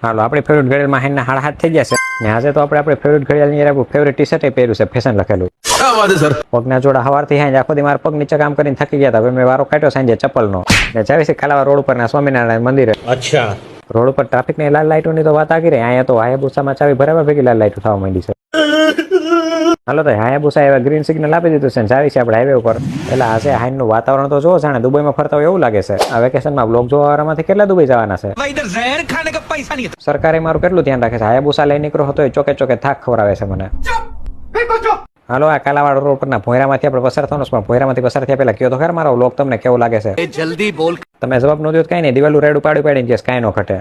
હાલો આપણી ફેવરેટ ઘડિયાળમાં હાઈના 7:30 થઈ ગયા છે ને આજે તો આપણે ફેવરેટ ઘડિયાળની આપણું ફેવરેટ ટી શર્ટ પહેર્યું છે ફેશન લખેલું. પગના જોડા હવારથી હાંજ આખો દી મારા પગ નીચે કામ કરીને થકી ગયા હતા. મેં વારો કાઢ્યો સાંજે ચપ્પલનો ને જાવી છે ખાલાવા રોડ ઉપર ના સ્વામિનારાયણ મંદિરે. અચ્છા રોડ ઉપર ટ્રાફિકની લાલ લાઈટોની તો વાત આગી રહી. અહીંયા તો હાયાબુસામાં ચાવી ભરાવા ભેગી લાલ લાઈટો થવા માંડી છે. હાલો તો હાયાબુસા એવા ગ્રીન સિગ્નલ આપી દીધું છે ને જાવી છે આપણે હાઈવે ઉપર. એટલે આજે હાઈનું વાતાવરણ તો જો જાણે દુબઈમાં ફરતા હોય એવું લાગે છે. આ વેકેશનમાં બ્લોગ જોવા વાળામાંથી કેટલા દુબઈ જવાના છે? સરકારે મારું કેટલું ધ્યાન રાખે છે. હાયાબુસા લઈ નીકળો હતો એ ચોકે ચોકે થાક ખવડાવે છે મને. હાલો આ કાલાવાડ રોડ પરના ભોયરામાંથી આપણે પસાર થવાનું પણ ભોયરામાંથી પસાર થયા પહેલા કયો તો ખરા મારો વ્લોગ તમને કેવો લાગે છે? જલ્દી બોલ. તમે જવાબ ન દો કઈ નહીં, દિવાલું રેડું પાડીને કે કાંઈ ન ઘટે.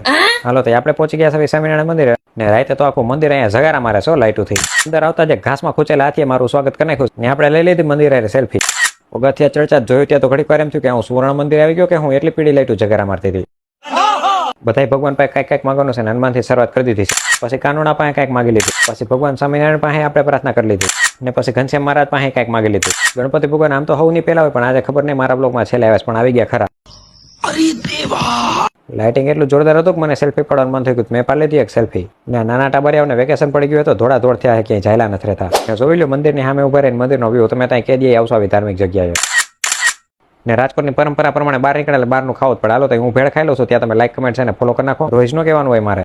હાલો તો આપણે પહોંચી ગયા છે સ્વામિનારાયણ મંદિરે ને રાતે તો આખું મંદિર અહીંયા જગારા મારે છો લાઈટોથી. અંદર આવતા જે ઘાસમાં ખૂંચેલા હાથીએ મારું સ્વાગત કરી નાખ્યું ને આપણે લઈ લીધી મંદિરે સેલ્ફી. પગથિયા ચર્ચા જોયું ત્યાં તો ઘડીક વાર એમ થયું કે હું સુવર્ણ મંદિર આવી ગયો કે હું એટલી પીળી લાઈટો જગારા મારતી હતી. બધાય ભગવાન પાસે કઈક માંગવાનું છે. હનુમાનથી શરૂઆત કરી દીધી છે, પછી કાનુડા પાસે કઈક માગી લીધું, પછી ભગવાન સ્વામિનારાયણ પાસે આપણે પ્રાર્થના કરી લીધી ને પછી ઘનશ્યામ મહારાજ પાસે કઈક માગી લીધું. ગણપતિ ભગવાન આમ તો સૌની પહેલા હોય પણ આજે ખબર નહીં મારા બ્લોગમાં છેલ્લે આવ્યા પણ આવી ગયા ખરા. લાઇટિંગ એટલું જોરદાર હતું કે મને સેલ્ફી પડવાનું મન થઈ ગયું. મેં પાડી લીધી એક સેલ્ફી ને નાના ટાબરિયાઓને વેકેશન પડી ગયું તો ધોળા ધોળ થયા ક્યાંય જાયલા નથી રહેતા. જોઈ લો મંદિરની સામે ઉભા રહીને મંદિરનો વ્યૂ. તમે ત્યાં કેદીએ આવશો આવી ધાર્મિક જગ્યાએ ને રાજકોટની પરંપરા પ્રમાણે બહાર નીકળે બહારનું ખાવું જ પડે. હાલો તો હું ભેળ ખાઈ લઉં છું. ત્યાં તમે લાઈક કમેન્ટ છે ને ફોલો કરી નાખો. રોજ નો કહેવાનું હોય મારે.